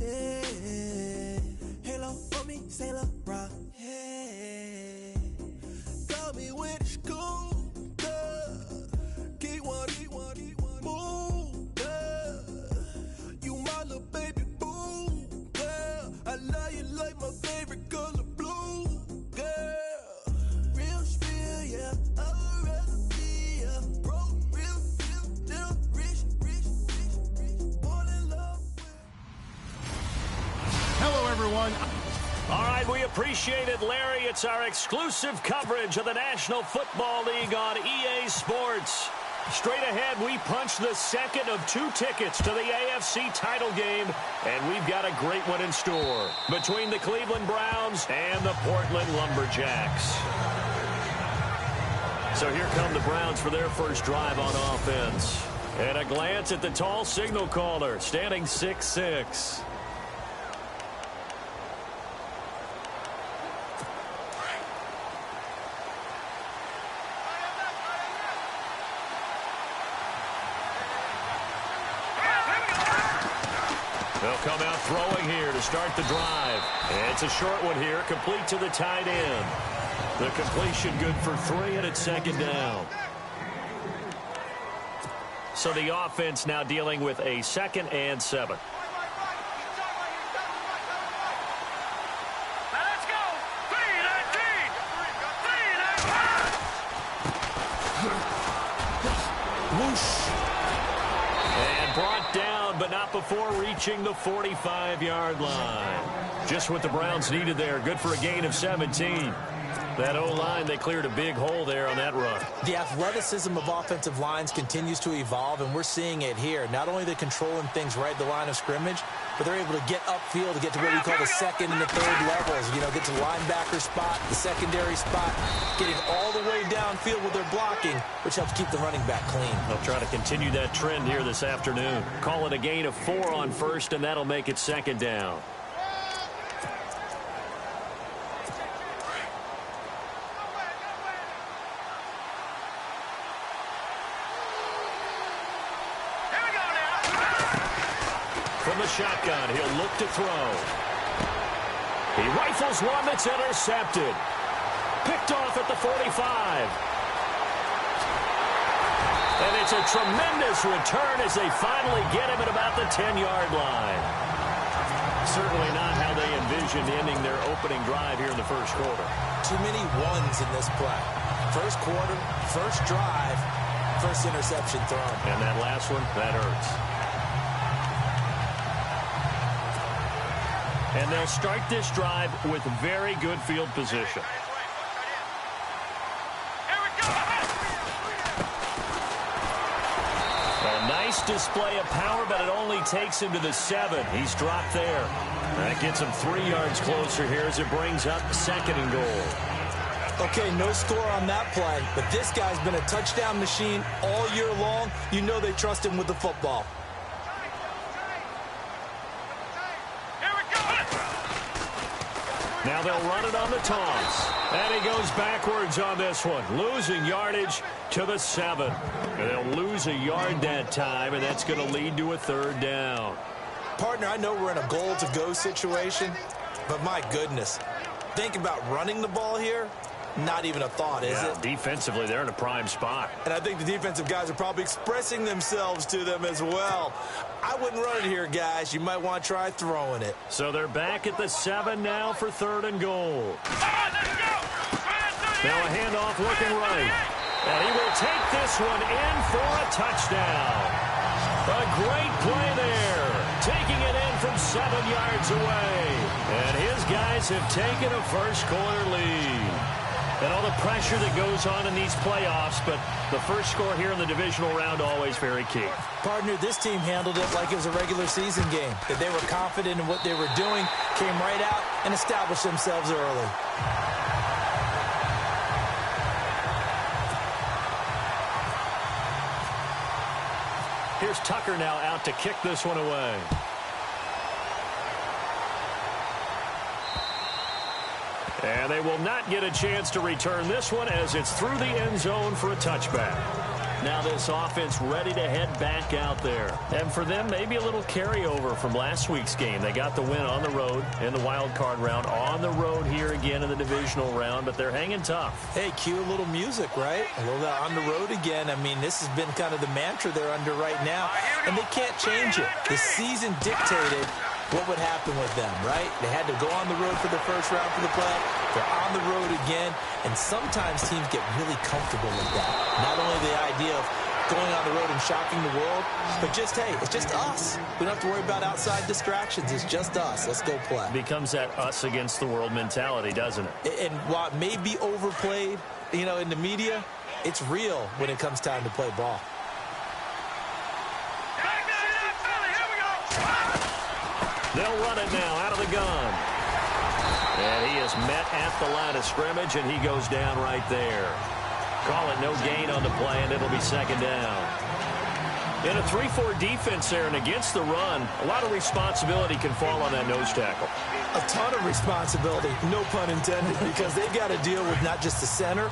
Yeah. Halo on me, Sailor Rock. Yeah. Got me with school. Keep one, move. You my little baby boo. Girl, I love you like my favorite color blue. Girl, real spill, yeah. I'd rather be a broke, real, rich. Fall in love with. Hello, everyone. All right, we appreciate it, Larry. It's our exclusive coverage of the National Football League on EA Sports. Straight ahead, we punch the second of 2 tickets to the AFC title game, and we've got a great one in store between the Cleveland Browns and the Portland Lumberjacks. So here come the Browns for their first drive on offense. And a glance at the tall signal caller, standing 6'6". They'll come out throwing here to start the drive. And it's a short one here, complete to the tight end. The completion good for 3, and it's second down. So the offense now dealing with a 2nd and 7. Let's go! Whoosh. And brought down, but not before reaching the 45-yard line. Just what the Browns needed there. Good for a gain of 17. That O-line, they cleared a big hole there on that run. The athleticism of offensive lines continues to evolve, and we're seeing it here. Not only are they controlling things right at the line of scrimmage, but they're able to get upfield to get to what we call the 2nd and the 3rd levels. You know, get to the linebacker spot, the secondary spot, getting all the way downfield with their blocking, which helps keep the running back clean. They'll try to continue that trend here this afternoon. Call it a gain of 4 on first, and that'll make it second down. From the shotgun, he'll look to throw. He rifles one that's intercepted. Picked off at the 45. And it's a tremendous return as they finally get him at about the 10-yard line. Certainly not how they envisioned ending their opening drive here in the first quarter. Too many ones in this play. First quarter, first drive, first interception thrown. And that last one, that hurts. And they'll start this drive with very good field position. A nice display of power, but it only takes him to the 7. He's dropped there. That gets him 3 yards closer here as it brings up 2nd and goal. Okay, no score on that play, but this guy's been a touchdown machine all year long. You know they trust him with the football. Now they'll run it on the toss. And he goes backwards on this one, losing yardage to the 7. And they'll lose a yard that time, and that's going to lead to a 3rd down. Partner, I know we're in a goal-to-go situation, but my goodness, think about running the ball here. Not even a thought, is it? Defensively, they're in a prime spot. And I think the defensive guys are probably expressing themselves to them as well. I wouldn't run it here, guys. You might want to try throwing it. So they're back at the 7 now for 3rd and goal. Now a handoff looking right. And he will take this one in for a touchdown. A great play there. Taking it in from 7 yards away. And his guys have taken a first-quarter lead. And all the pressure that goes on in these playoffs, but the first score here in the divisional round always very key. Partner, this team handled it like it was a regular season game. That they were confident in what they were doing, came right out, and established themselves early. Here's Tucker now out to kick this one away. And they will not get a chance to return this one as it's through the end zone for a touchback. Now this offense ready to head back out there. And for them, maybe a little carryover from last week's game. They got the win on the road in the wild card round, on the road here again in the divisional round, but they're hanging tough. Hey, cue a little music, right? A little on the road again. I mean, this has been kind of the mantra they're under right now, and they can't change it. The season dictated what would happen with them, right? They had to go on the road for the first round for the playoff. They're on the road again, and sometimes teams get really comfortable with that. Not only the idea of going on the road and shocking the world, but just, hey, it's just us. We don't have to worry about outside distractions. It's just us. Let's go play. Becomes that us against the world mentality, doesn't it? And while it may be overplayed, you know, in the media, it's real when it comes time to play ball. They'll run it now out of the gun. And he is met at the line of scrimmage, and he goes down right there. Call it no gain on the play, and it'll be second down. In a 3-4 defense there and against the run, a lot of responsibility can fall on that nose tackle. A ton of responsibility, no pun intended, because they've got to deal with not just the center,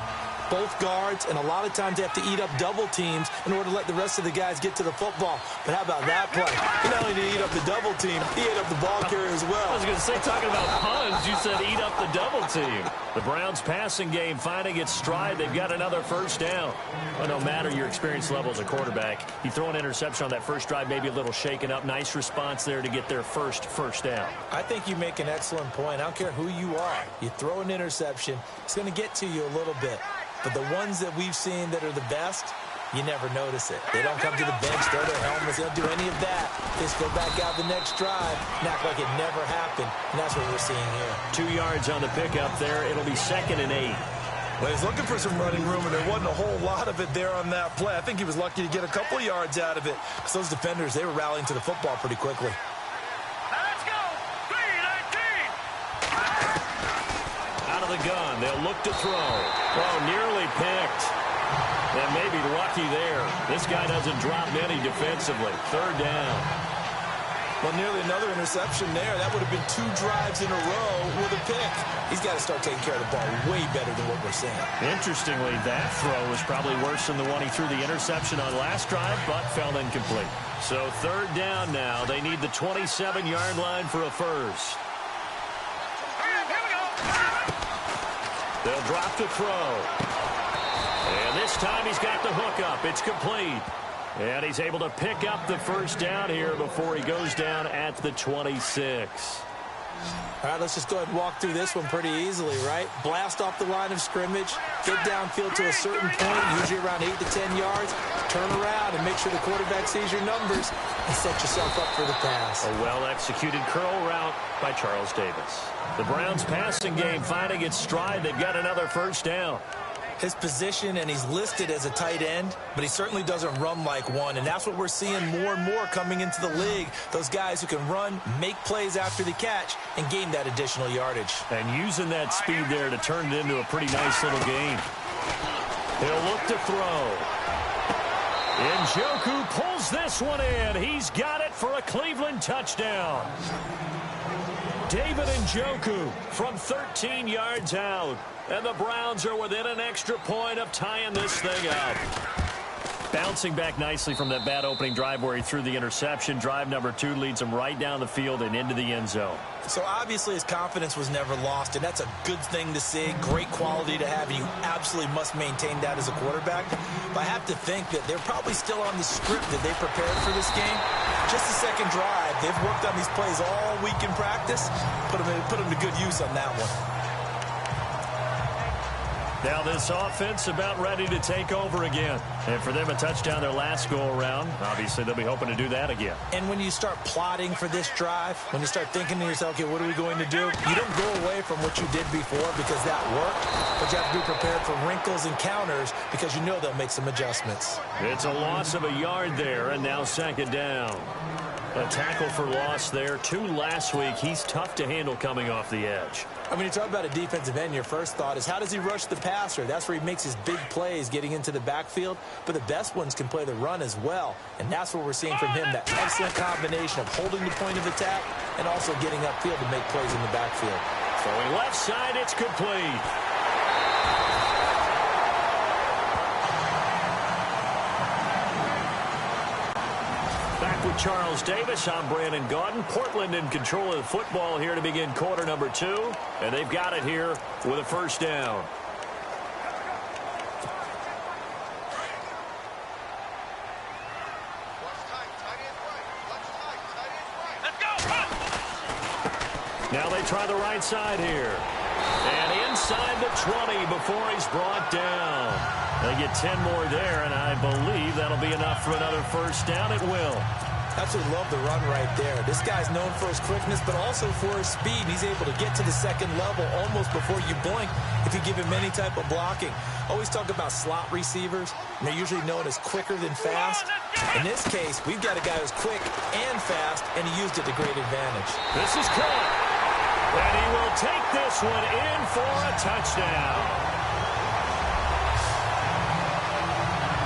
both guards, and a lot of times they have to eat up double teams in order to let the rest of the guys get to the football. But how about that play? He not only did he eat up the double team, he ate up the ball carrier as well. I was going to say, talking about puns, you said eat up the double team. The Browns passing game finding its stride. They've got another first down. Well, no matter your experience level as a quarterback, you throw an interception on that first drive, maybe a little shaken up. Nice response there to get their first down. I think you make an excellent point. I don't care who you are. You throw an interception, it's going to get to you a little bit. But the ones that we've seen that are the best, you never notice it. They don't come to the bench, throw their helmets. They don't do any of that. They just go back out the next drive and act like it never happened. And that's what we're seeing here. 2 yards on the pickup there. It'll be 2nd and 8. Well, he's looking for some running room, and there wasn't a whole lot of it there on that play. I think he was lucky to get a couple yards out of it. Because those defenders, they were rallying to the football pretty quickly. Let's go! 3-19! Out of the gun. They'll look to throw. Oh, nearly picked. And maybe lucky there. This guy doesn't drop many defensively. 3rd down. Well, nearly another interception there. That would have been 2 drives in a row with a pick. He's got to start taking care of the ball way better than what we're seeing. Interestingly, that throw was probably worse than the one he threw the interception on last drive, but fell incomplete. So 3rd down now. They need the 27-yard line for a first. They'll drop to throw. And this time he's got the hook up. It's complete. And he's able to pick up the first down here before he goes down at the 26. All right, let's just go ahead and walk through this one pretty easily, right? Blast off the line of scrimmage, get downfield to a certain point, usually around 8 to 10 yards, turn around and make sure the quarterback sees your numbers and set yourself up for the pass. A well-executed curl route by Charles Davis. The Browns passing game finding its stride. They've got another first down. His position, and he's listed as a tight end, but he certainly doesn't run like one, and that's what we're seeing more and more coming into the league. Those guys who can run, make plays after the catch, and gain that additional yardage. And using that speed there to turn it into a pretty nice little game. He'll look to throw. Njoku pulls this one in. He's got it for a Cleveland touchdown. David Njoku from 13 yards out. And the Browns are within an extra point of tying this thing up. Bouncing back nicely from that bad opening drive where he threw the interception. Drive number 2 leads him right down the field and into the end zone. So obviously his confidence was never lost, and that's a good thing to see. Great quality to have, and you absolutely must maintain that as a quarterback. But I have to think that they're probably still on the script that they prepared for this game. Just the second drive. They've worked on these plays all week in practice. Put them to good use on that one. Now this offense about ready to take over again. And for them, a touchdown their last go-around. Obviously, they'll be hoping to do that again. And when you start plotting for this drive, when you start thinking to yourself, okay, what are we going to do? You don't go away from what you did before because that worked. But you have to be prepared for wrinkles and counters because you know they'll make some adjustments. It's a loss of a yard there, and now 2nd down. A tackle for loss there. 2 last week. He's tough to handle coming off the edge. When you talk about a defensive end, your first thought is how does he rush the passer? That's where he makes his big plays getting into the backfield. But the best ones can play the run as well. And that's what we're seeing from him, that excellent combination of holding the point of attack and also getting upfield to make plays in the backfield. Throwing left side, it's complete. Charles Davis. I'm Brandon Gaudin. Portland in control of the football here to begin quarter number 2. And they've got it here with a first down. Now they try the right side here. And inside the 20 before he's brought down. They get 10 more there, and I believe that'll be enough for another first down. It will. Absolutely love the run right there. This guy's known for his quickness, but also for his speed. He's able to get to the second level almost before you blink if you give him any type of blocking. Always talk about slot receivers, and they're usually known as quicker than fast. In this case, we've got a guy who's quick and fast, and he used it to great advantage. This is caught. And he will take this one in for a touchdown.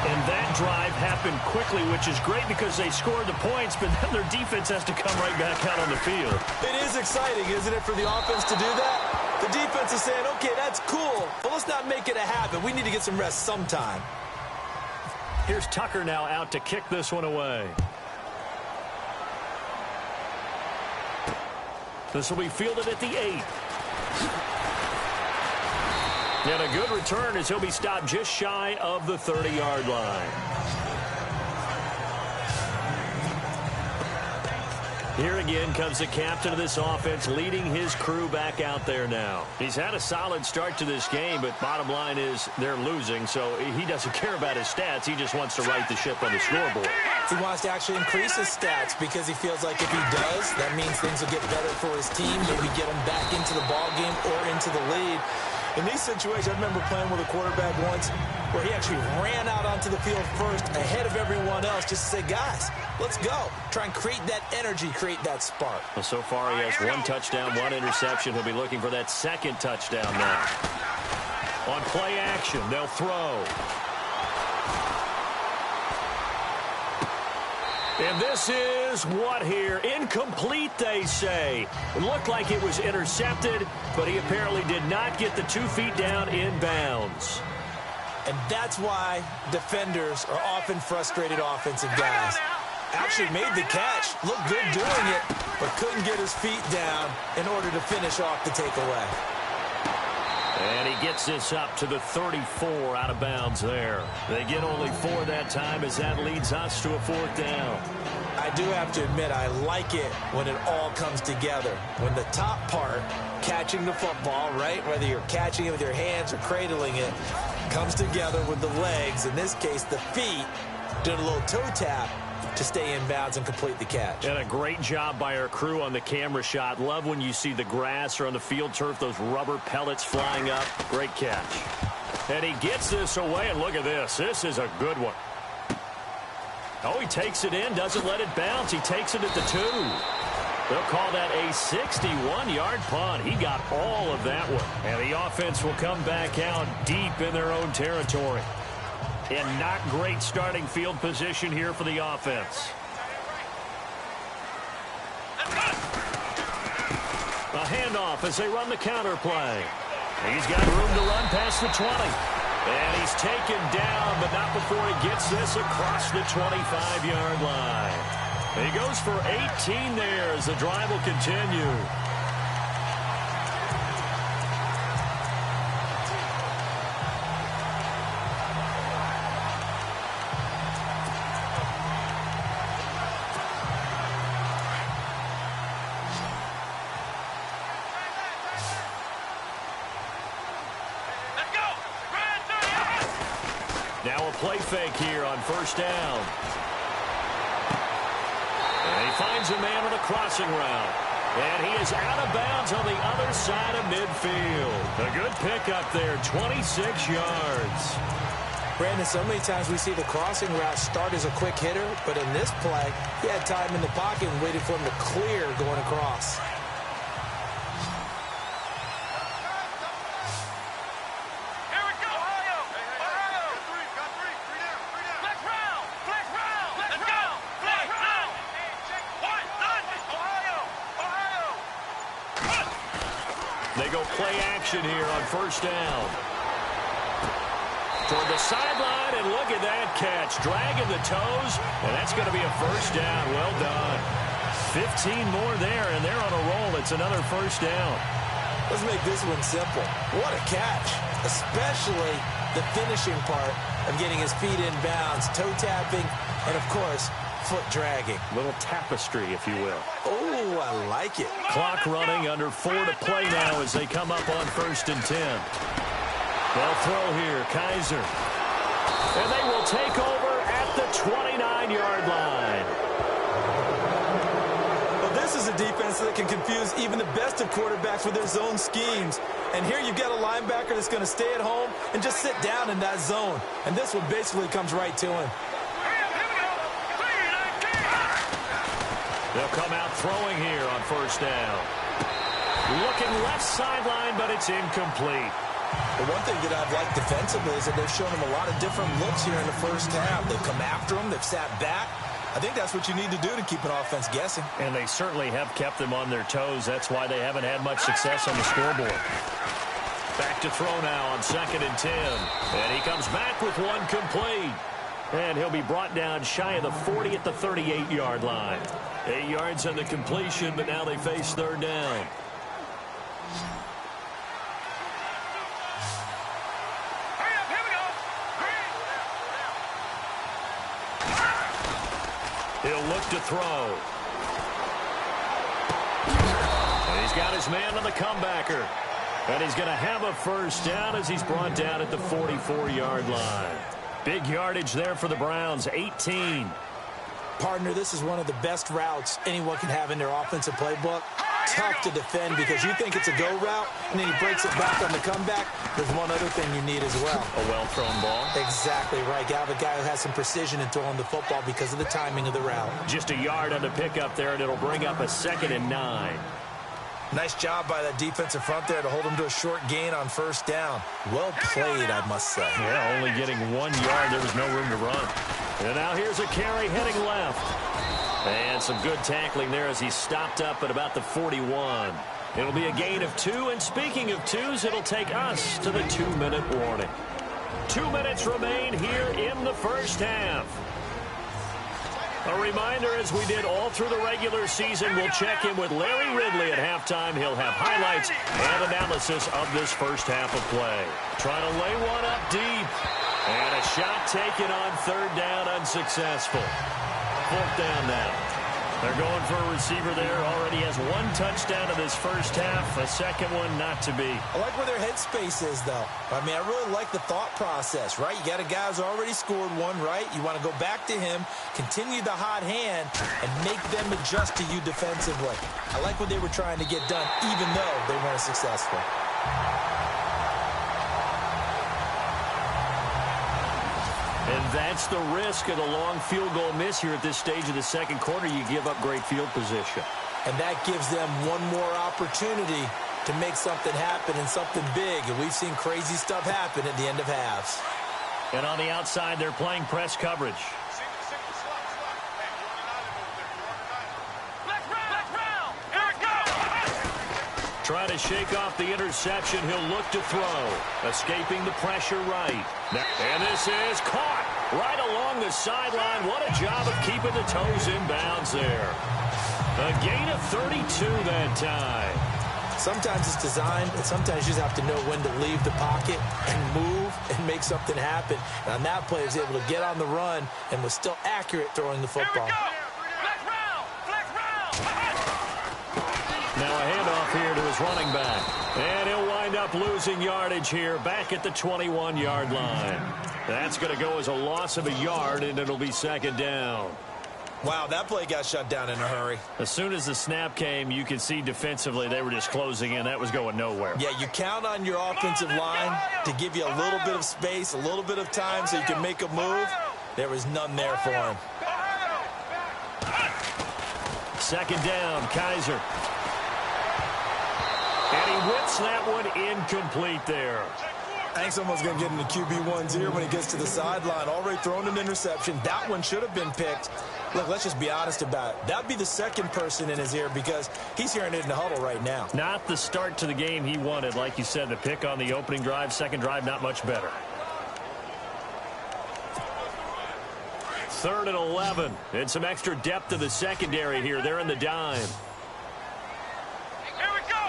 And that drive happened quickly, which is great because they scored the points, but then their defense has to come right back out on the field. It is exciting, isn't it, for the offense to do that? The defense is saying, okay, that's cool, but let's not make it a habit. We need to get some rest sometime. Here's Tucker now out to kick this one away. This will be fielded at the 8. And a good return as he'll be stopped just shy of the 30-yard line. Here again comes the captain of this offense, leading his crew back out there now. He's had a solid start to this game, but bottom line is they're losing, so he doesn't care about his stats. He just wants to right the ship on the scoreboard. He wants to actually increase his stats because he feels like if he does, that means things will get better for his team, maybe get him back into the ball game or into the lead. In these situations, I remember playing with a quarterback once where he actually ran out onto the field first ahead of everyone else just to say, guys, let's go. Try and create that energy, create that spark. Well, so far he has 1 touchdown, 1 interception. He'll be looking for that second touchdown now. On play action, they'll throw. And this is what here? Incomplete, they say. It looked like it was intercepted, but he apparently did not get the 2 feet down in bounds. And that's why defenders are often frustrated offensive guys. Actually made the catch, looked good doing it, but couldn't get his feet down in order to finish off the takeaway. And he gets this up to the 34 out of bounds there. They get only 4 that time as that leads us to a 4th down. I do have to admit I like it when it all comes together. When the top part, catching the football, right, whether you're catching it with your hands or cradling it, comes together with the legs, in this case the feet, doing a little toe tap to stay in bounds and complete the catch. And a great job by our crew on the camera shot. Love when you see the grass or on the field turf, those rubber pellets flying up. Great catch. And he gets this away, and look at this. This is a good one. Oh, he takes it in, doesn't let it bounce. He takes it at the 2. They'll call that a 61-yard punt. He got all of that one. And the offense will come back out deep in their own territory. And not great starting field position here for the offense. A handoff as they run the counter play. He's got room to run past the 20. And he's taken down, but not before he gets this across the 25-yard line. He goes for 18 there as the drive will continue. Now a play fake here on first down. And he finds a man on a crossing route. And he is out of bounds on the other side of midfield. A good pickup there, 26 yards. Brandon, so many times we see the crossing route start as a quick hitter, but in this play, he had time in the pocket and waited for him to clear going across. They go play action here on first down. toward the sideline, and look at that catch. Dragging the toes, and that's going to be a first down. Well done. 15 more there, and they're on a roll. It's another first down. Let's make this one simple. What a catch, especially the finishing part of getting his feet in bounds, toe tapping, and, of course, foot dragging. Little tapestry, if you will. Oh, I like it. Clock running, under 4 to play now as they come up on 1st and 10. They'll throw here, Kaiser. And they will take over at the 29-yard line. Well, this is a defense that can confuse even the best of quarterbacks with their zone schemes. And here you've got a linebacker that's going to stay at home and just sit down in that zone. And this one basically comes right to him. They'll come out throwing here on 1st down. Looking left sideline, but it's incomplete. The one thing that I've liked defensively is that they've shown him a lot of different looks here in the first half. They've come after him. They've sat back. I think that's what you need to do to keep an offense guessing. And they certainly have kept them on their toes. That's why they haven't had much success on the scoreboard. Back to throw now on 2nd and 10. And he comes back with one complete. And he'll be brought down shy of the 40 at the 38-yard line. 8 yards on the completion, but now they face 3rd down. He'll look to throw. And he's got his man on the comebacker. And he's going to have a first down as he's brought down at the 44-yard line. Big yardage there for the Browns, 18. Partner, this is one of the best routes anyone can have in their offensive playbook. Tough to defend because you think it's a go route, and then he breaks it back on the comeback. There's one other thing you need as well. A well-thrown ball. Exactly right. You have a guy who has some precision in throwing the football because of the timing of the route. Just a yard on the pickup there, and it'll bring up a 2nd and 9. Nice job by that defensive front there to hold him to a short gain on 1st down. Well played, I must say. Yeah, only getting 1 yard. There was no room to run. And now here's a carry heading left. And some good tackling there as he stopped up at about the 41. It'll be a gain of 2. And speaking of 2s, it'll take us to the 2-minute warning. 2 minutes remain here in the first half. A reminder, as we did all through the regular season, we'll check in with Larry Ridley at halftime. He'll have highlights and analysis of this first half of play. Trying to lay one up deep. And a shot taken on 3rd down, unsuccessful. 4th down now. They're going for a receiver there. Already has 1 touchdown in this first half. A second one not to be. I like where their headspace is, though. I mean, I really like the thought process, right? You got a guy who's already scored 1, right? You want to go back to him, continue the hot hand, and make them adjust to you defensively. I like what they were trying to get done, even though they weren't successful. And that's the risk of the long field goal miss here at this stage of the second quarter. You give up great field position. And that gives them one more opportunity to make something happen and something big. And we've seen crazy stuff happen at the end of halves. And on the outside, they're playing press coverage. Trying to shake off the interception. He'll look to throw. Escaping the pressure right. And this is caught right along the sideline. What a job of keeping the toes in bounds there. A gain of 32 that time. Sometimes it's designed, and sometimes you just have to know when to leave the pocket and move and make something happen. And on that play, he was able to get on the run and was still accurate throwing the football. Now a handoff here to his running back. And he'll wind up losing yardage here back at the 21-yard line. That's going to go as a loss of a yard, and it'll be 2nd down. Wow, that play got shut down in a hurry. As soon as the snap came, you could see defensively they were just closing in. That was going nowhere. Yeah, you count on your offensive line to give you a little bit of space, a little bit of time so you can make a move. There was none there for him. 2nd down, Kaiser. And he whips that one incomplete there. I think someone's going to get in the QB1's ear when he gets to the sideline. Already thrown an interception. That one should have been picked. Look, let's just be honest about it. That would be the second person in his ear because he's hearing it in the huddle right now. Not the start to the game he wanted. Like you said, the pick on the opening drive, second drive, not much better. 3rd and 11. And some extra depth to the secondary here. They're in the dime. Here we go.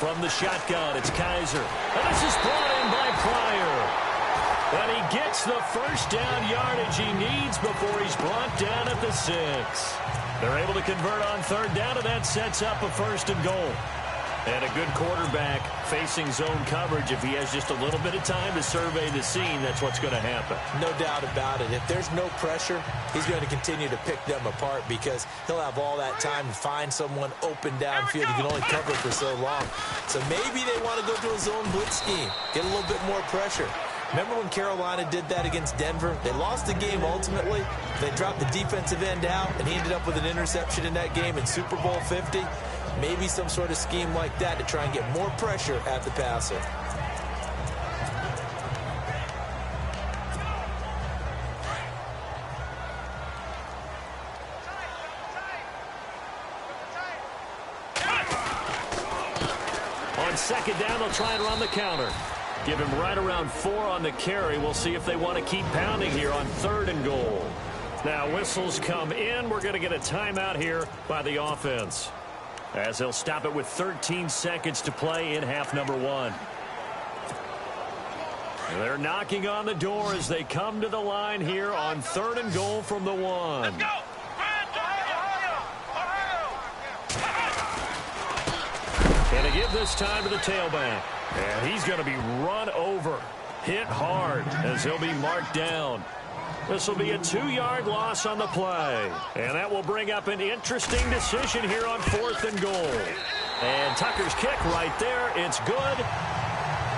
From the shotgun, it's Kaiser. And this is brought in by Pryor. And he gets the first down yardage he needs before he's brought down at the 6. They're able to convert on 3rd down, and that sets up a 1st and goal. And a good quarterback facing zone coverage. If he has just a little bit of time to survey the scene, that's what's going to happen. No doubt about it. If there's no pressure, he's going to continue to pick them apart because he'll have all that time to find someone open downfield. He can only cover for so long. So maybe they want to go to a zone blitz scheme, get a little bit more pressure. Remember when Carolina did that against Denver? They lost the game ultimately. They dropped the defensive end out, and he ended up with an interception in that game in Super Bowl 50. Maybe some sort of scheme like that to try and get more pressure at the passer. On 2nd down, they'll try and run the counter. Give him right around 4 on the carry. We'll see if they want to keep pounding here on 3rd and goal. Now whistles come in. We're going to get a timeout here by the offense, as they'll stop it with 13 seconds to play in half number 1. They're knocking on the door as they come to the line here on 3rd and goal from the 1. Let's go. And to give this time to the tailback. And he's going to be run over, hit hard, as he'll be marked down. This will be a 2-yard loss on the play. And that will bring up an interesting decision here on 4th and goal. And Tucker's kick right there. It's good.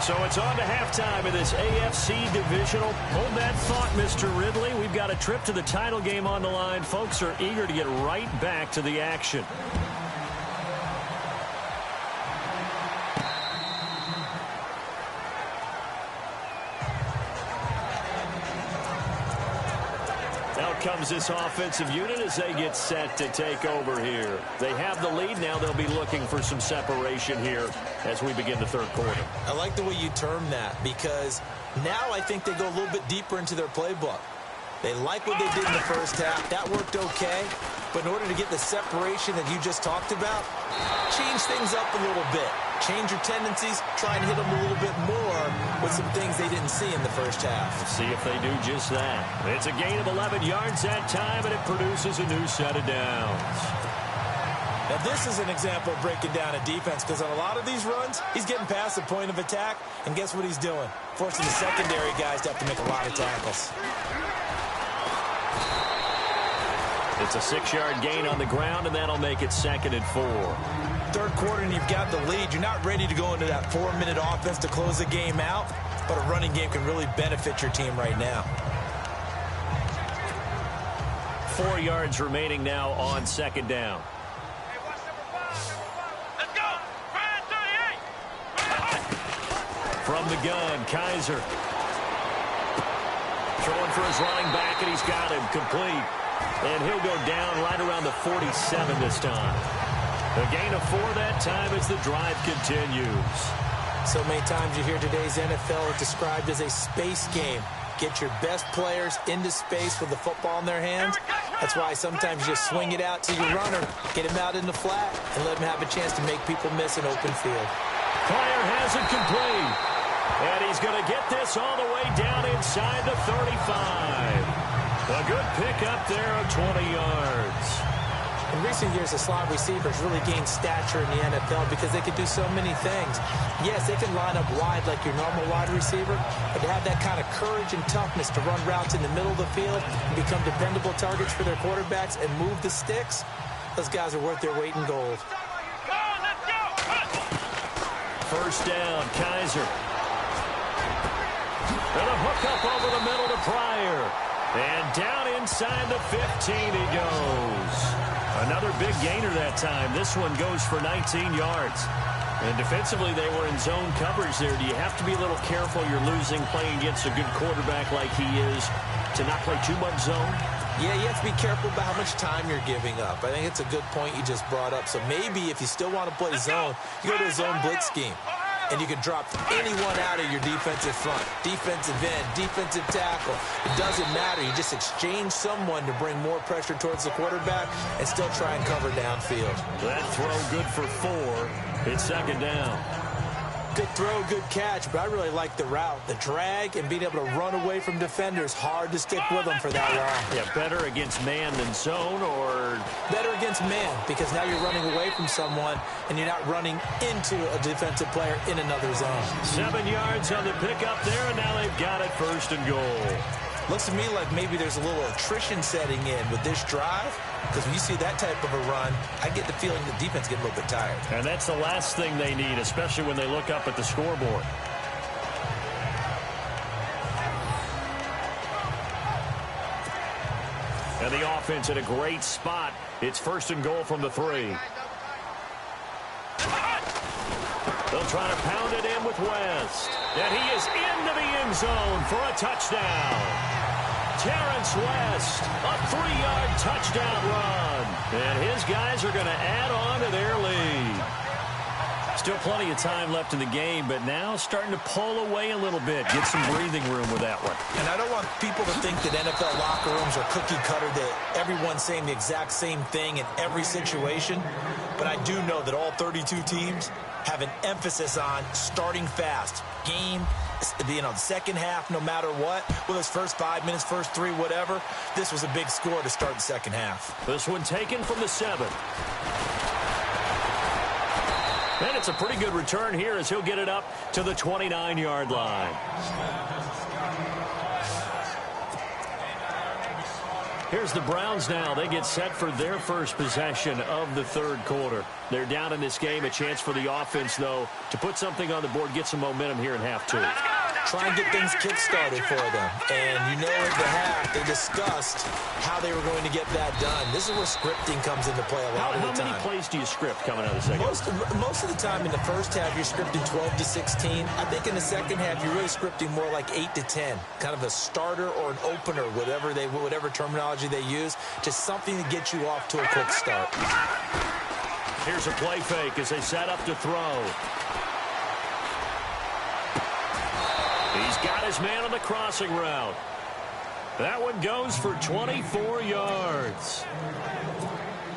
So it's on to halftime in this AFC divisional. Hold that thought, Mr. Ridley. We've got a trip to the title game on the line. Folks are eager to get right back to the action. Comes this offensive unit as they get set to take over here. They have the lead. Now they'll be looking for some separation here as we begin the 3rd quarter. I like the way you term that because now I think they go a little bit deeper into their playbook. They like what they did in the first half. That worked okay. But in order to get the separation that you just talked about, change things up a little bit. Change your tendencies. Try and hit them a little bit more with some things they didn't see in the first half. See if they do just that. It's a gain of 11 yards that time, and it produces a new set of downs. Now, this is an example of breaking down a defense because on a lot of these runs, he's getting past the point of attack, and guess what he's doing? Forcing the secondary guys to have to make a lot of tackles. It's a 6-yard gain on the ground, and that'll make it 2nd and 4. 3rd quarter, and you've got the lead. You're not ready to go into that 4-minute offense to close the game out, but a running game can really benefit your team right now. 4 yards remaining now on 2nd down. Let's go. 38. From the gun, Kaiser. Throwing for his running back, and he's got him complete. And he'll go down right around the 47 this time. A gain of 4 that time as the drive continues. So many times you hear today's NFL described as a space game. Get your best players into space with the football in their hands. That's why sometimes you just swing it out to your runner, get him out in the flat, and let him have a chance to make people miss an open field. Pryor has it complete. And he's going to get this all the way down inside the 35. A good pickup there of 20 yards. In recent years, the slot receivers really gained stature in the NFL because they can do so many things. Yes, they can line up wide like your normal wide receiver, but to have that kind of courage and toughness to run routes in the middle of the field and become dependable targets for their quarterbacks and move the sticks, those guys are worth their weight in gold. First down, Kaiser. And a hook up over the middle to Pryor. And down inside the 15 he goes. Another big gainer that time. This one goes for 19 yards. And defensively, they were in zone coverage there. Do you have to be a little careful? You're losing playing against a good quarterback like he is to not play too much zone? Yeah, you have to be careful about how much time you're giving up. I think it's a good point you just brought up. So maybe if you still want to play zone, you go to a zone blitz scheme. and you can drop anyone out of your defensive front. Defensive end, defensive tackle. It doesn't matter. You just exchange someone to bring more pressure towards the quarterback and still try and cover downfield. That throw good for 4. It's second down. Good throw, good catch, but I really like the route. The drag and being able to run away from defenders, hard to stick with them for that long. Yeah, better against man than zone, or? Better against man, because now you're running away from someone and you're not running into a defensive player in another zone. 7 yards on the pickup there, and now they've got it first and goal. Looks to me like maybe there's a little attrition setting in with this drive, because when you see that type of a run, I get the feeling the defense gets a little bit tired. And that's the last thing they need, especially when they look up at the scoreboard. And the offense in a great spot. It's first and goal from the 3. They'll try to pound it in with West. And he is into the end zone for a touchdown. Terrence West, a 3-yard touchdown run. And his guys are going to add on to their lead. Still plenty of time left in the game, but now starting to pull away a little bit. Get some breathing room with that one. And I don't want people to think that NFL locker rooms are cookie cutter, that everyone's saying the exact same thing in every situation. But I do know that all 32 teams have an emphasis on starting fast. Game, the second half, no matter what, whether it's first 5 minutes, first 3, whatever, this was a big score to start the second half. This one taken from the 7. And it's a pretty good return here as he'll get it up to the 29-yard line. Here's the Browns now. They get set for their first possession of the third quarter. They're down in this game. A chance for the offense, though, to put something on the board, get some momentum here in half 2. Try and get things kick-started for them. And you know at the half, they discussed how they were going to get that done. This is where scripting comes into play a lot of the time. How many plays do you script coming out of the second? Most of the time in the first half, you're scripting 12 to 16. I think in the second half, you're really scripting more like 8 to 10. Kind of a starter or an opener, whatever terminology they use, just something to get you off to a quick start. Here's a play fake as they set up to throw. He's got his man on the crossing route. That one goes for 24 yards.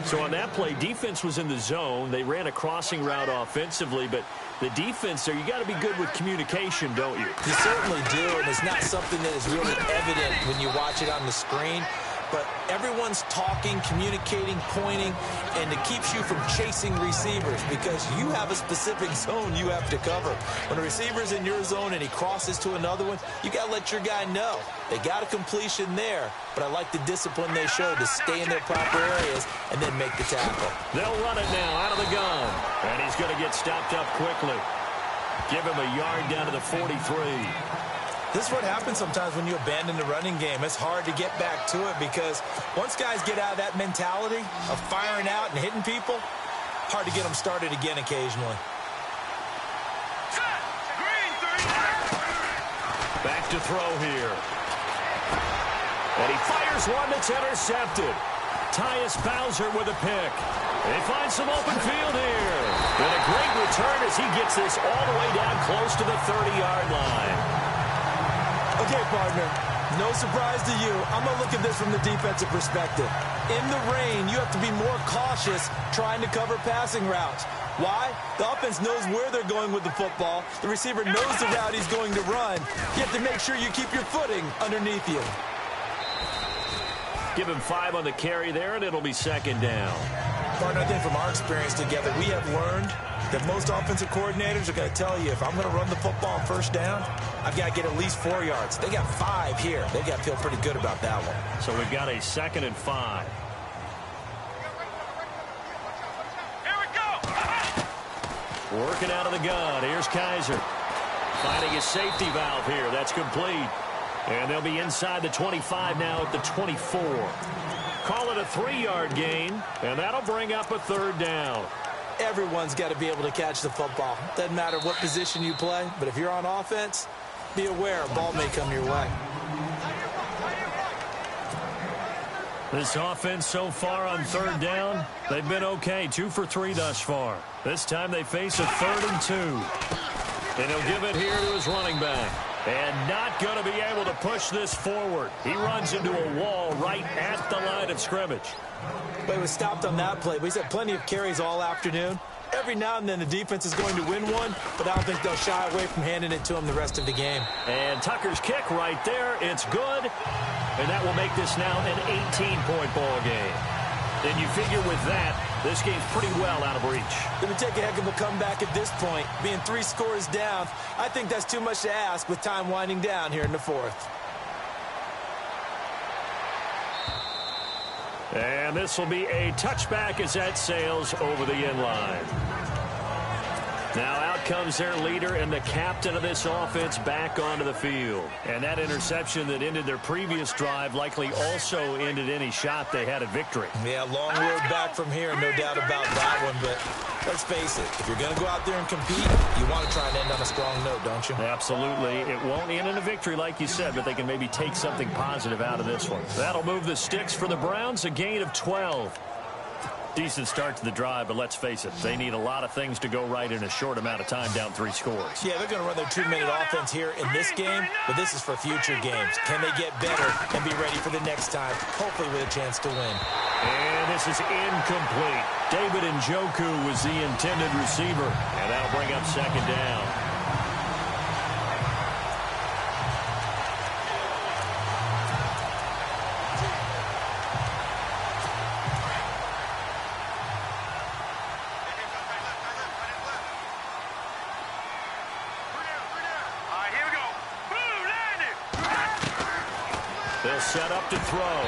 So on that play, defense was in the zone. They ran a crossing route offensively, but the defense there, you got to be good with communication, don't you? You certainly do, and it's not something that is really evident when you watch it on the screen. But everyone's talking, communicating, pointing, and it keeps you from chasing receivers because you have a specific zone you have to cover. When a receiver's in your zone and he crosses to another one, you got to let your guy know. They got a completion there, but I like the discipline they showed to stay in their proper areas and then make the tackle. They'll run it now out of the gun, and he's going to get stopped up quickly. Give him a yard down to the 43. This is what happens sometimes when you abandon the running game. It's hard to get back to it because once guys get out of that mentality of firing out and hitting people, hard to get them started again occasionally. Back to throw here. And he fires one that's intercepted. Tyus Bowser with a pick. They find some open field here. And a great return as he gets this all the way down close to the 30-yard line. Okay, partner, no surprise to you. I'm going to look at this from the defensive perspective. In the rain, you have to be more cautious trying to cover passing routes. Why? The offense knows where they're going with the football. The receiver knows the route he's going to run. You have to make sure you keep your footing underneath you. Give him 5 on the carry there, and it'll be second down. Partner, I think from our experience together, we have learned that most offensive coordinators are going to tell you, if I'm going to run the football on first down, I've got to get at least 4 yards. They got 5 here. They got to feel pretty good about that one. So we've got a 2nd and 5. Here we go. Working out of the gun. Here's Kaiser. Finding his safety valve here. That's complete. And they'll be inside the 25 now at the 24. Call it a 3-yard gain, and that'll bring up a 3rd down. Everyone's got to be able to catch the football. Doesn't matter what position you play, but if you're on offense, be aware a ball may come your way. This offense so far on 3rd down, they've been okay. 2 for 3 thus far. This time they face a 3rd and 2. And he'll give it here to his running back. And not going to be able to push this forward. He runs into a wall right at the line of scrimmage. But he was stopped on that play. But he's had plenty of carries all afternoon. Every now and then the defense is going to win one, but I don't think they'll shy away from handing it to him the rest of the game. And Tucker's kick right there. It's good. And that will make this now an 18-point ball game. And you figure with that, this game's pretty well out of reach. Going to take a heck of a comeback at this point. Being 3 scores down, I think that's too much to ask with time winding down here in the 4th. And this will be a touchback as that sails over the end line. Now out comes their leader and the captain of this offense back onto the field. And that interception that ended their previous drive likely also ended any shot they had at victory. Yeah, long road back from here, no doubt about that one. But let's face it, if you're going to go out there and compete, you want to try and end on a strong note, don't you? Absolutely. It won't end in a victory like you said, but they can maybe take something positive out of this one. That'll move the sticks for the Browns, a gain of 12. Decent start to the drive, but let's face it, they need a lot of things to go right in a short amount of time, down 3 scores. Yeah, they're going to run their 2-minute offense here in this game, but this is for future games. Can they get better and be ready for the next time, hopefully with a chance to win? And this is incomplete. David Njoku was the intended receiver, and that'll bring up second down. They'll set up to throw.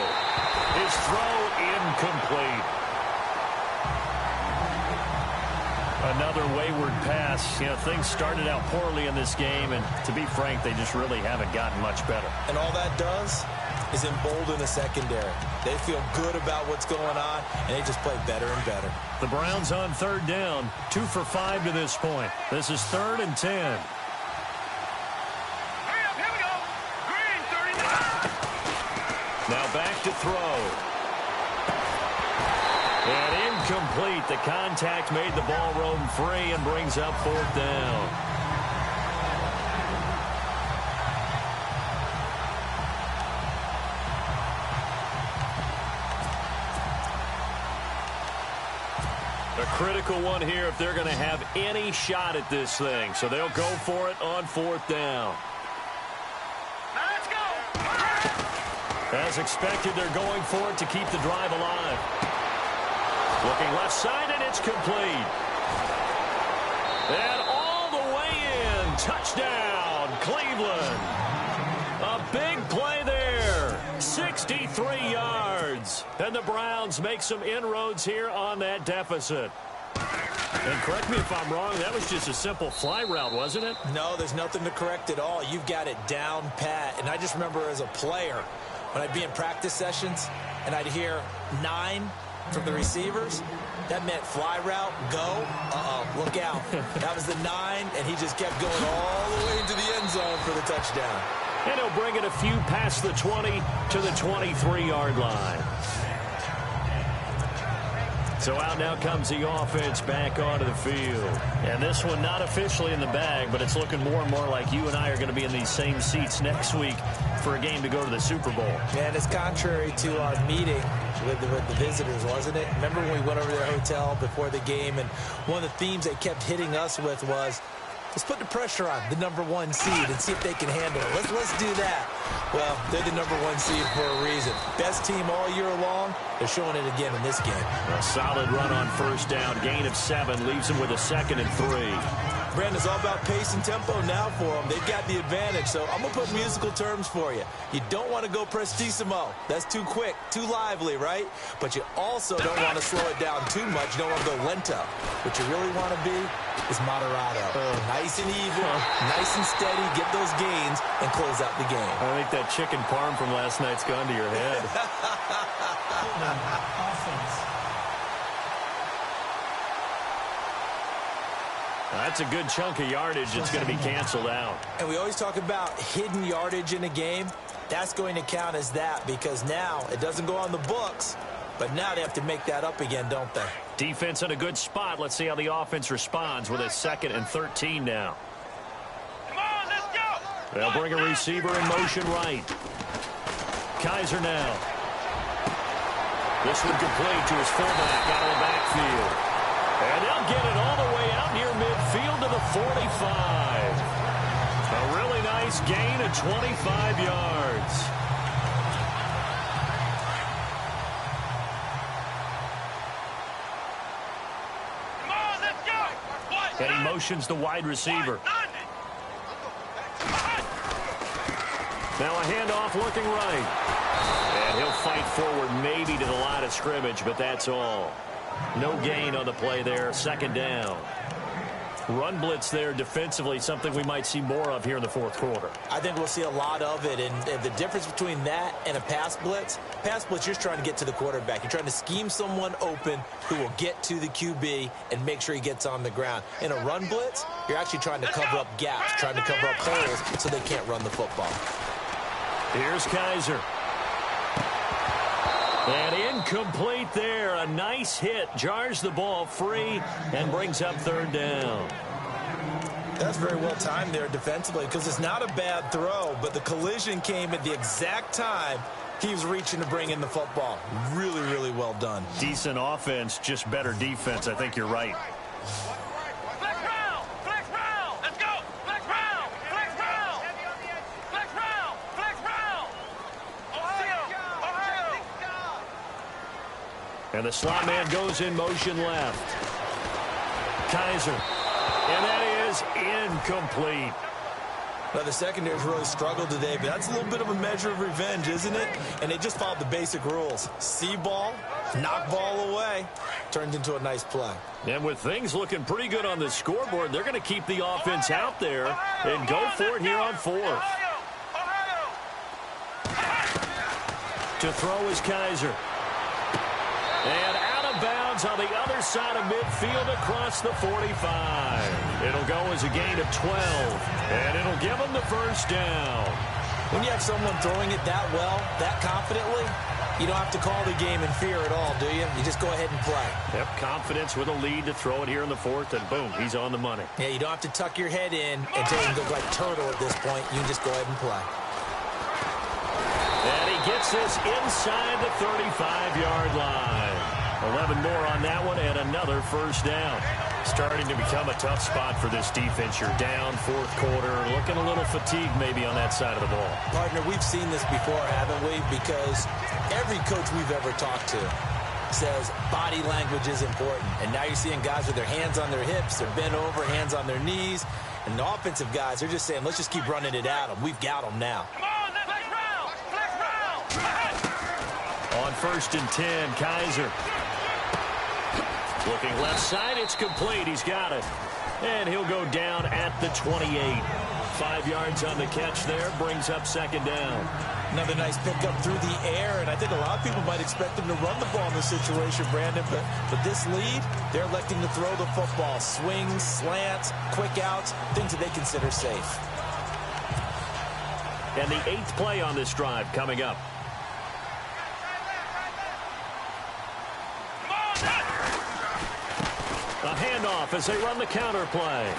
His throw incomplete. Another wayward pass. You know, things started out poorly in this game, and to be frank, they just really haven't gotten much better. And all that does is embolden the secondary. They feel good about what's going on, and they just play better and better. The Browns on third down, 2 for 5 to this point. This is 3rd and 10. Now back to throw. And incomplete. The contact made the ball roam free and brings up 4th down. A critical one here if they're going to have any shot at this thing. So they'll go for it on 4th down. As expected, they're going for it to keep the drive alive. Looking left side, and it's complete. And all the way in. Touchdown, Cleveland. A big play there. 63 yards. And the Browns make some inroads here on that deficit. And correct me if I'm wrong, that was just a simple fly route, wasn't it? No, there's nothing to correct at all. You've got it down pat. And I just remember as a player, when I'd be in practice sessions and I'd hear 9 from the receivers, that meant fly route, go, look out. That was the 9, and he just kept going all the way into the end zone for the touchdown. And he'll bring it a few past the 20 to the 23-yard line. So out now comes the offense back onto the field. And this one not officially in the bag, but it's looking more and more like you and I are going to be in these same seats next week for a game to go to the Super Bowl. Man, it's contrary to our meeting with the visitors, wasn't it? Remember when we went over to their hotel before the game, and one of the themes they kept hitting us with was, let's put the pressure on the #1 seed and see if they can handle it. Let's do that. Well, they're the #1 seed for a reason. Best team all year long. They're showing it again in this game. A solid run on 1st down. Gain of 7 leaves them with a 2nd and 3. Brandon's all about pace and tempo now for them. They've got the advantage, so I'm going to put musical terms for you. You don't want to go prestissimo. That's too quick, too lively, right? But you also don't want to slow it down too much. You don't want to go lento. What you really want to be is moderato. Nice and even, nice and steady, get those gains, and close out the game. I think that chicken parm from last night's gone to your head. That's a good chunk of yardage. It's going to be canceled out. And we always talk about hidden yardage in a game. That's going to count as that because now it doesn't go on the books, but now they have to make that up again, don't they? Defense in a good spot. Let's see how the offense responds with a 2nd and 13 now. They'll bring a receiver in motion right. Kaiser now. This one complete to his fullback out of the backfield. And they'll get it all the way out near midfield to the 45. A really nice gain of 25 yards. Come on, let's go. And he motions the wide receiver. Now a handoff looking right. And he'll fight forward maybe to the line of scrimmage, but that's all. No gain on the play there. Second down. Run blitz there defensively, something we might see more of here in the fourth quarter. I think we'll see a lot of it, and the difference between that and a pass blitz, you're just trying to get to the quarterback. You're trying to scheme someone open who will get to the QB and make sure he gets on the ground. In a run blitz, you're actually trying to cover up gaps, trying to cover up holes so they can't run the football. Here's Kaiser. And incomplete there. A nice hit. Jars the ball free and brings up third down. That's very well timed there defensively because it's not a bad throw, but the collision came at the exact time he was reaching to bring in the football. Really, really well done. Decent offense, just better defense. I think you're right. Flex round. Flex round. Let's go. Flex round. Flex round. Flex round. Flex round. Ohio. And the slot man goes in motion left. Kaiser. And that is incomplete. Now, the secondary's really struggled today, but that's a little bit of a measure of revenge, isn't it? And they just followed the basic rules. See ball, knock ball away. Turned into a nice play. And with things looking pretty good on the scoreboard, they're going to keep the offense out there and go for it here on fourth. To throw is Kaiser. And out of bounds on the other side of midfield across the 45. It'll go as a gain of 12, and it'll give them the first down. When you have someone throwing it that well, that confidently, you don't have to call the game in fear at all, do you? You just go ahead and play. Yep, confidence with a lead to throw it here in the fourth, and boom, he's on the money. Yeah, you don't have to tuck your head in and tell him to go like turtle at this point. You can just go ahead and play. And he gets this inside the 35-yard line. 11 more on that one and another first down. Starting to become a tough spot for this defense. You're down fourth quarter, looking a little fatigued maybe on that side of the ball. Partner, we've seen this before, haven't we? Because every coach we've ever talked to says body language is important. And now you're seeing guys with their hands on their hips, they're bent over, hands on their knees. And the offensive guys, they're just saying, let's just keep running it at them. We've got them now. On 1st and 10, Kaiser. Looking left side, it's complete. He's got it. And he'll go down at the 28. 5 yards on the catch there, brings up second down. Another nice pickup through the air, and I think a lot of people might expect them to run the ball in this situation, Brandon, but with this lead, they're electing to throw the football. Swings, slants, quick outs, things that they consider safe. And the 8th play on this drive coming up. A handoff as they run the counter play.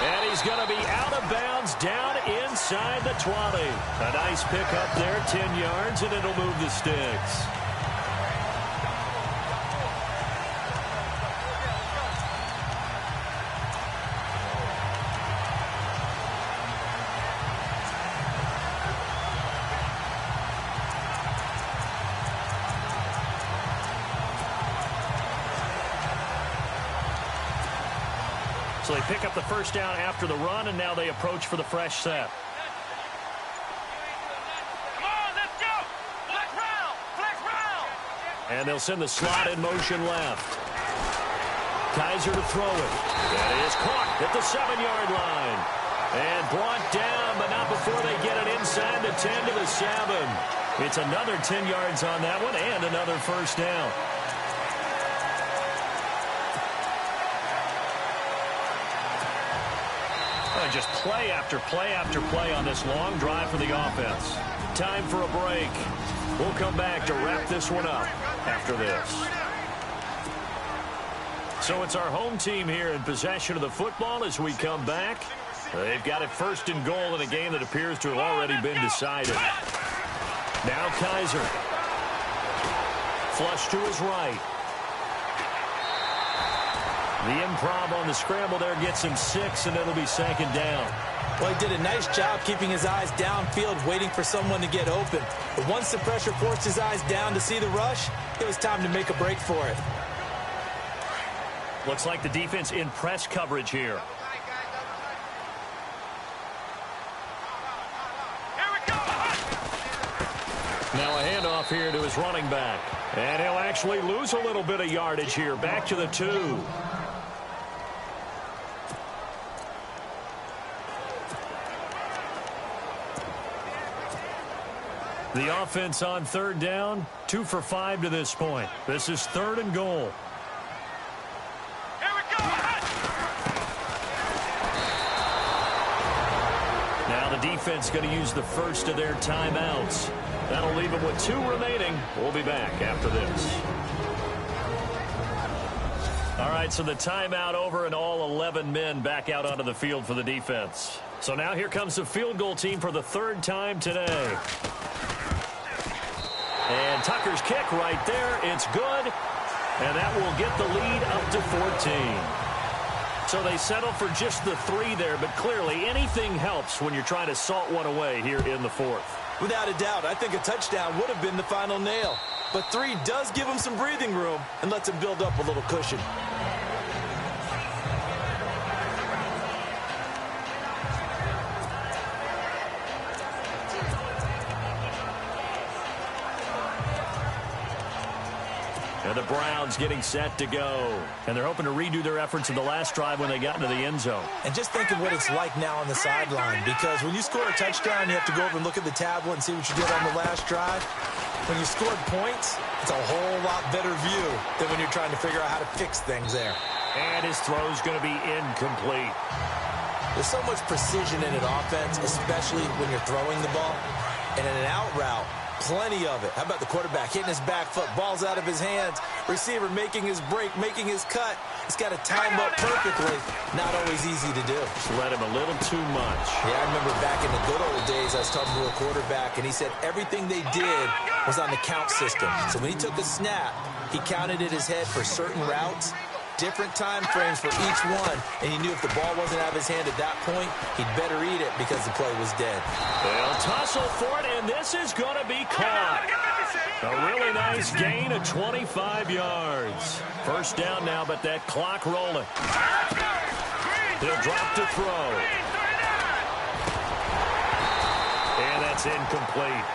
And he's going to be out of bounds down inside the 20. A nice pickup there, 10 yards, and it'll move the sticks. So they pick up the first down after the run, and now they approach for the fresh set. Come on, let's go! Flex round! Flex round! And they'll send the slot in motion left. Kaiser to throw it. That is caught at the 7-yard line. And brought down, but not before they get it inside the 10 to the 7. It's another 10 yards on that one and another first down. Just play after play after play on this long drive for the offense. Time for a break. We'll come back to wrap this one up after this. So it's our home team here in possession of the football as we come back. They've got it 1st and goal in a game that appears to have already been decided. Now Kaiser. Flush to his right. The improv on the scramble there gets him 6, and it'll be 2nd down. Well, he did a nice job keeping his eyes downfield, waiting for someone to get open. But once the pressure forced his eyes down to see the rush, it was time to make a break for it. Looks like the defense in press coverage here. Now a handoff here to his running back. And he'll actually lose a little bit of yardage here. Back to the 2. The offense on 3rd down, 2 for 5 to this point. This is 3rd and goal. Here we go. Now the defense going to use the first of their timeouts. That'll leave them with 2 remaining. We'll be back after this. All right, so the timeout over and all 11 men back out onto the field for the defense. So now here comes the field goal team for the 3rd time today. And Tucker's kick right there. It's good. And that will get the lead up to 14. So they settle for just the 3 there, but clearly anything helps when you're trying to salt one away here in the 4th. Without a doubt, I think a touchdown would have been the final nail. But 3 does give him some breathing room and lets him build up a little cushion. And the Browns getting set to go. And they're hoping to redo their efforts in the last drive when they got into the end zone. And just think of what it's like now on the sideline, because when you score a touchdown, you have to go over and look at the tablet and see what you did on the last drive. When you scored points, it's a whole lot better view than when you're trying to figure out how to fix things there. And his throw's going to be incomplete. There's so much precision in an offense, especially when you're throwing the ball. And in an out route, plenty of it. How about the quarterback hitting his back foot, ball's out of his hands, receiver making his break, making his cut. He's got to time up perfectly. Not always easy to do. Just let him a little too much. Yeah, I remember back in the good old days, I was talking to a quarterback, and he said everything they did was on the count system. So when he took a snap, he counted in his head for certain routes, different time frames for each one, and he knew if the ball wasn't out of his hand at that point, he'd better eat it because the play was dead. They'll tussle for it, and this is going to be caught. A really nice gain of 25 yards. 1st down now, but that clock rolling. He'll drop to throw. And that's incomplete.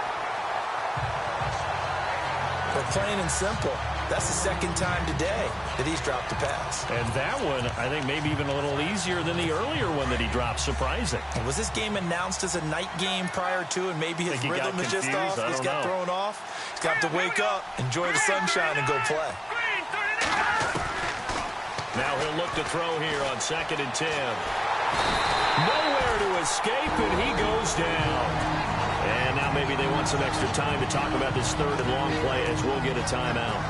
But plain and simple, that's the 2nd time today that he's dropped a pass. And that one, I think, maybe even a little easier than the earlier one that he dropped. Surprising. And was this game announced as a night game prior to, and maybe his rhythm is just off? He's got thrown off. He's got to wake up, enjoy the sunshine, and go play. Now he'll look to throw here on 2nd and 10. Nowhere to escape, and he goes down. And now maybe they want some extra time to talk about this 3rd and long play as we'll get a timeout.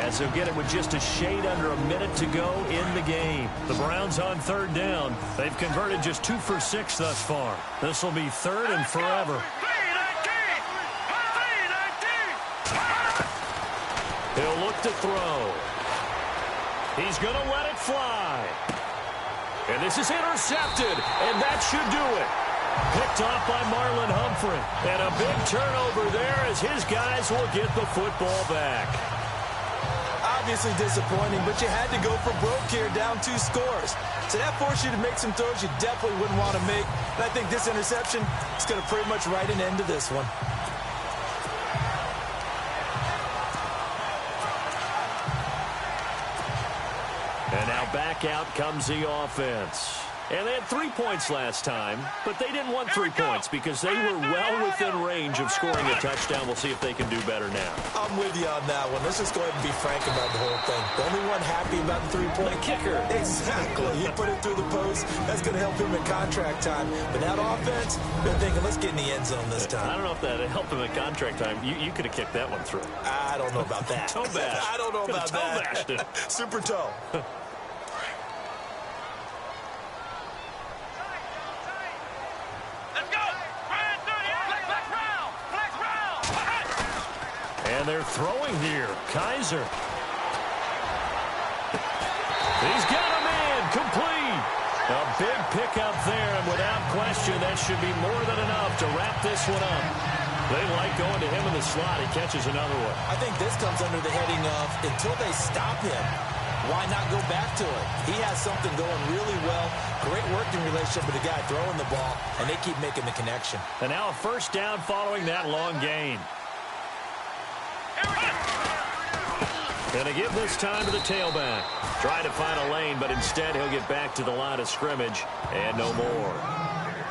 As they'll get it with just a shade under a minute to go in the game. The Browns on 3rd down. They've converted just 2 for 6 thus far. This will be 3rd and forever. He'll look to throw. He's going to let it fly. And this is intercepted, and that should do it. Picked off by Marlon Humphrey. And a big turnover there as his guys will get the football back. Obviously disappointing, but you had to go for broke here, down 2 scores. So that forced you to make some throws you definitely wouldn't want to make. And I think this interception is going to pretty much write an end to this one. And now back out comes the offense. And they had 3 points last time, but they didn't want 3 points because they were well within range of scoring a touchdown. We'll see if they can do better now. I'm with you on that one. Let's just go ahead and be frank about the whole thing. The only one happy about the 3-point kicker. Exactly. He put it through the post. That's going to help him at contract time. But that offense, they're thinking, let's get in the end zone this time. I don't know if that helped him at contract time. You could have kicked that one through. I don't know about that. Toe bash. I don't know about that. Toe bashed it. Super toe. And they're throwing here. Kaiser. He's got a man. Complete. A big pickup there, and without question, that should be more than enough to wrap this one up. They like going to him in the slot. He catches another one. I think this comes under the heading of, until they stop him, why not go back to it? He has something going really well. Great working relationship with the guy throwing the ball, and they keep making the connection. And now a first down following that long gain. Going to give this time to the tailback. Trying to find a lane, but instead he'll get back to the line of scrimmage. And no more.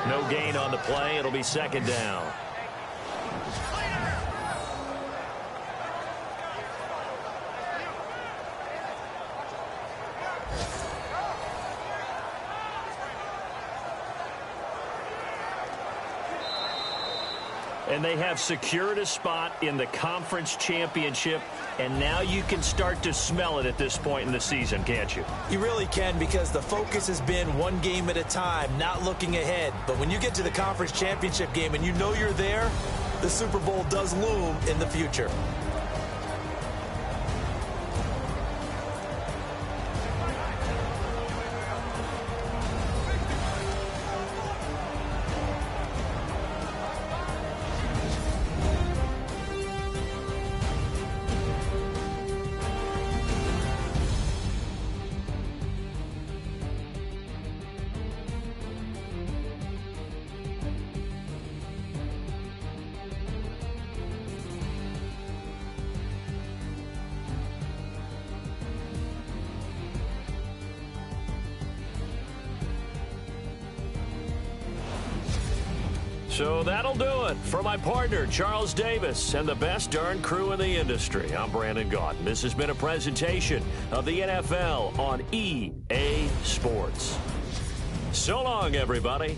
No gain on the play. It'll be second down. And they have secured a spot in the conference championship, and now you can start to smell it at this point in the season, can't you? You really can, because the focus has been one game at a time, not looking ahead. But when you get to the conference championship game and you know you're there, the Super Bowl does loom in the future. So that'll do it. For my partner, Charles Davis, and the best darn crew in the industry, I'm Brandon Gaudin. This has been a presentation of the NFL on EA Sports. So long, everybody.